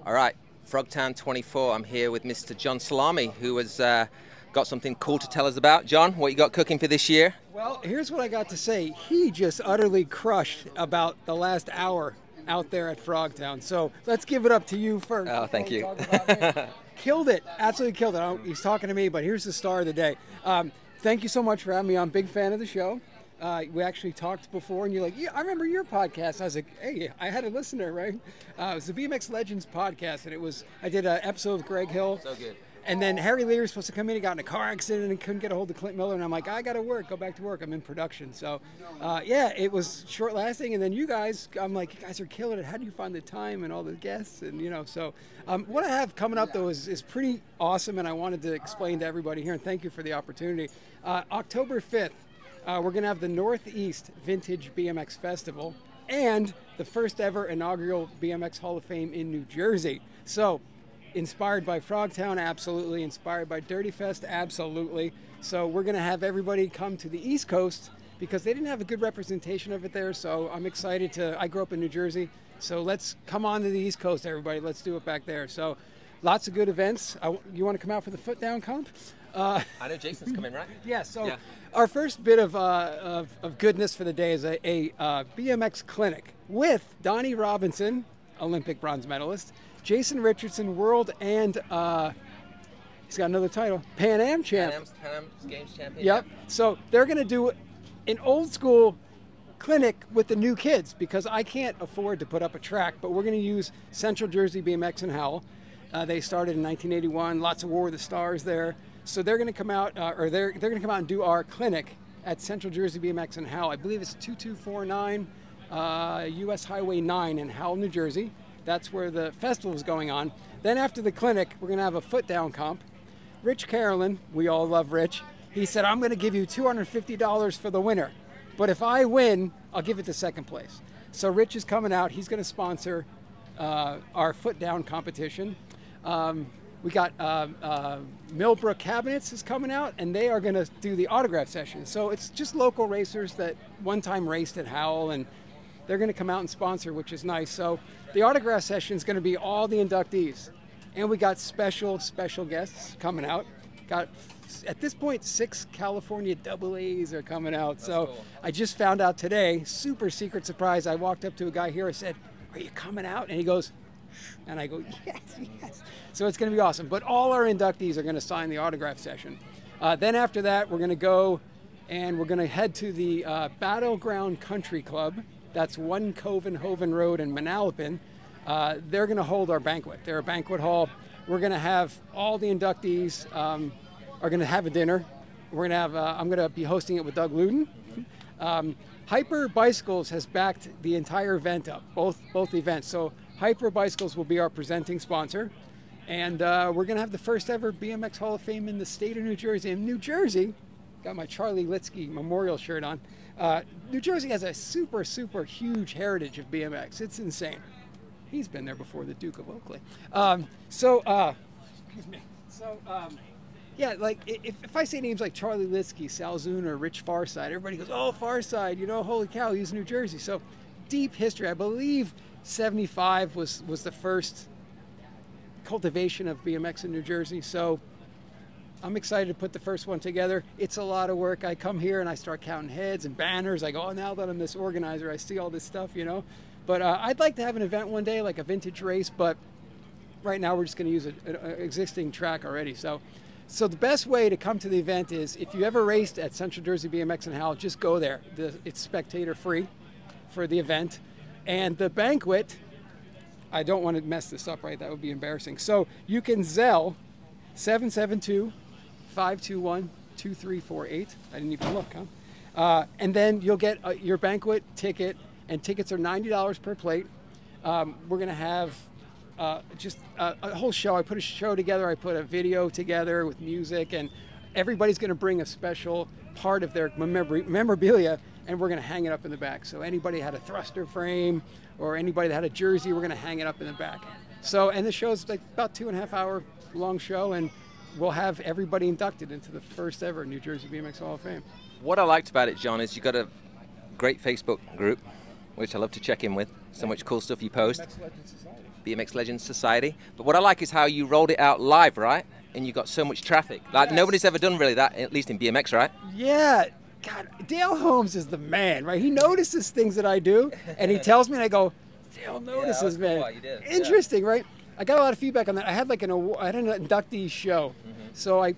All right, Frogtown 24. I'm here with Mr. John Salami, who has got something cool to tell us about. John, what you got cooking for this year? Well, here's what I got to say. He just utterly crushed about the last hour out there at Frogtown. So let's give it up to you first. Oh, thank you. Killed it. Absolutely killed it. He's talking to me, but here's the star of the day. Thank you so much for having me on. Big fan of the show. We actually talked before, and you're like, yeah, I remember your podcast. I was like, hey, I had a listener, right? It was the BMX Legends podcast, and I did an episode with Greg Hill. So good. And then Harry Lear was supposed to come in. He got in a car accident and couldn't get a hold of Clint Miller. And I'm like, I got to work. Go back to work. I'm in production. So, yeah, it was short lasting. And then you guys, I'm like, you guys are killing it. How do you find the time and all the guests? And, so what I have coming up, though, is pretty awesome. And I wanted to explain to everybody here. And thank you for the opportunity. October 5th, we're going to have the Northeast Vintage BMX Festival and the first ever inaugural BMX Hall of Fame in New Jersey. So, inspired by Frogtown, absolutely. Inspired by Dirty Fest, absolutely. So we're going to have everybody come to the East Coast because they didn't have a good representation of it there. So I'm excited I grew up in New Jersey. So let's come on to the East Coast, everybody. Let's do it back there. So lots of good events. You want to come out for the foot down comp? I know Jason's coming, right? Yeah, so our first bit of goodness for the day is a BMX clinic with Donnie Robinson, Olympic bronze medalist, Jason Richardson, world and he's got another title, Pan Am champ. Pan Am Games champion. Yep. So they're going to do an old school clinic with the new kids because I can't afford to put up a track, but we're going to use Central Jersey BMX and Howell. They started in 1981. Lots of War of the Stars there. So they're going to come out, they're going to come out and do our clinic at Central Jersey BMX and Howell. I believe it's 2249 US Highway 9 in Howell, New Jersey. That's where the festival is going on. Then after the clinic, we're going to have a foot down comp. Rich Carolyn, we all love Rich, he said, I'm going to give you $250 for the winner. But if I win, I'll give it to second place. So Rich is coming out. He's going to sponsor our foot down competition. We got Millbrook Cabinets is coming out, and they are going to do the autograph session. So it's just local racers that one time raced at Howell, and they're going to come out and sponsor, which is nice. So the autograph session is going to be all the inductees. And we got special guests coming out. Got, at this point, 6 California AAs are coming out. That's so cool. I just found out today, super secret surprise. I walked up to a guy here. I said, are you coming out? And he goes, and I go, yes. So it's going to be awesome. But all our inductees are going to sign the autograph session. Then after that, we're going to go and we're going to head to the Battleground Country Club. That's 1 Covenhoven Road in Manalapan. They're going to hold our banquet. They're a banquet hall. We're going to have all the inductees are going to have a dinner. We're going to have. I'm going to be hosting it with Doug Luden. Hyper Bicycles has backed the entire event up, both events. So Hyper Bicycles will be our presenting sponsor, and we're going to have the first ever BMX Hall of Fame in the state of New Jersey. In New Jersey, got my Charlie Litsky memorial shirt on. New Jersey has a super huge heritage of BMX. It's insane. He's been there before, the Duke of Oakley. Excuse me. Yeah, like if I say names like Charlie Litsky, Sal Zun, or Rich Farside, everybody goes, oh, Farside, holy cow, he's New Jersey. So deep history. I believe 75 was the first cultivation of BMX in New Jersey. So I'm excited to put the first one together. It's a lot of work. I come here and I start counting heads and banners. I go, oh, now that I'm this organizer, I see all this stuff, But I'd like to have an event one day, like a vintage race, but right now we're just going to use an existing track already. So the best way to come to the event is if you ever raced at Central Jersey BMX and Howell, just go there. It's spectator free for the event. And the banquet, I don't want to mess this up, right? That would be embarrassing. So you can Zelle 772-521-2348. I didn't even look, huh? And then you'll get your banquet ticket, and tickets are $90 per plate. We're going to have just a whole show. I put a show together. I put a video together with music, and everybody's going to bring a special part of their memorabilia, and we're going to hang it up in the back. So anybody had a thruster frame or anybody that had a jersey, we're going to hang it up in the back. So, and the show's like about 2.5 hour long show, and we'll have everybody inducted into the first ever New Jersey BMX Hall of Fame. What I liked about it, John, is you got a great Facebook group, which I love to check in with. So much cool stuff you post. BMX Legends Society. BMX Legends Society. But what I like is how you rolled it out live, right? And you got so much traffic. Like nobody's ever done really that, at least in BMX, right? Yeah. God, Dale Holmes is the man, right? He notices things that I do, and he tells me, and I go, Dale notices, man. Cool. You did. Interesting, right? I got a lot of feedback on that. I had like I had an inductee show, so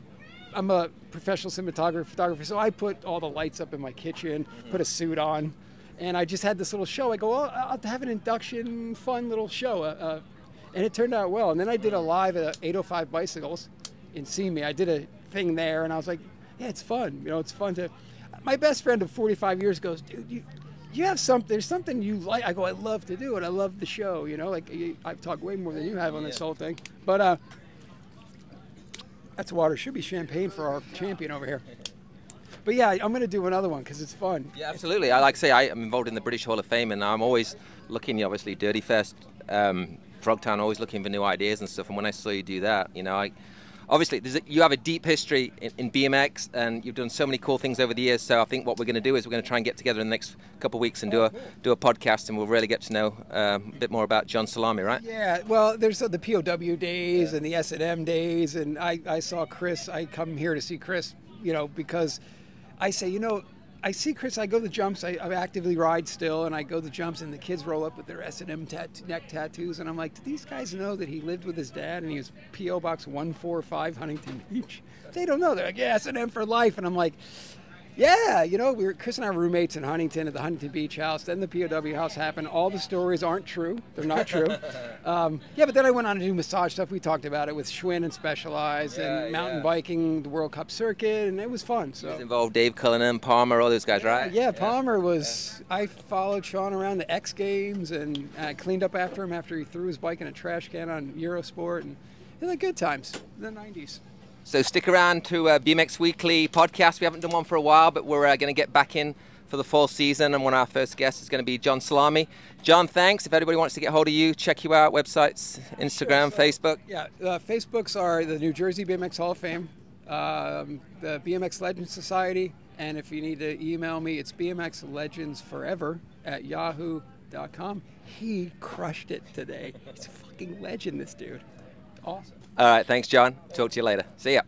I'm a professional photographer, so I put all the lights up in my kitchen, put a suit on, and I just had this little show. I go, well, I'll have an induction, fun little show, and it turned out well. And then I did a live at 805 Bicycles in Simi. I did a thing there, and I was like, yeah, it's fun. You know, it's fun to. My best friend of 45 years goes, dude, you have something. There's something you like. I go, I love to do it. I love the show. You know, like I've talked way more than you have on this whole thing, but. That's water. Should be champagne for our champion over here. But yeah, I'm going to do another one because it's fun. Yeah, absolutely. I like to say I am involved in the British Hall of Fame, and I'm always looking, obviously, Dirty Fest, Frogtown, always looking for new ideas and stuff. And when I saw you do that, you know, obviously you have a deep history in BMX, and you've done so many cool things over the years. So I think what we're going to do is we're going to try and get together in the next couple of weeks and do a podcast, and we'll really get to know a bit more about John Salami, right? Yeah, well, there's the POW days and the S&M days, and I saw Chris. I come here to see Chris, you know, because I say, you know, I see Chris, I go to the jumps, I actively ride still, and I go to the jumps, and the kids roll up with their S&M neck tattoos, and I'm like, do these guys know that he lived with his dad, and he was P.O. Box 145 Huntington Beach? They don't know. They're like, yeah, S&M for life, and I'm like, yeah, you know, Chris and I were roommates in Huntington at the Huntington Beach house. Then the POW house happened. All the stories aren't true. They're not true. Yeah, but then I went on to do massage stuff. We talked about it with Schwinn and Specialized and mountain biking, the World Cup circuit, and it was fun. So it involved Dave Cullinan, Palmer, all those guys, right? Yeah, Palmer was. I followed Sean around the X Games, and I cleaned up after him after he threw his bike in a trash can on Eurosport, and it was good times in the 90s. So stick around to BMX Weekly podcast. We haven't done one for a while, but we're going to get back in for the fall season, and one of our first guests is going to be John Salami. John, thanks. If anybody wants to get hold of you, check you out, websites, Instagram, Facebook. Yeah, Facebooks are the New Jersey BMX Hall of Fame, the BMX Legends Society, and if you need to email me, it's bmxlegendsforever@yahoo.com. He crushed it today. He's a fucking legend, this dude. Awesome. All right, thanks, John. Talk to you later. See ya.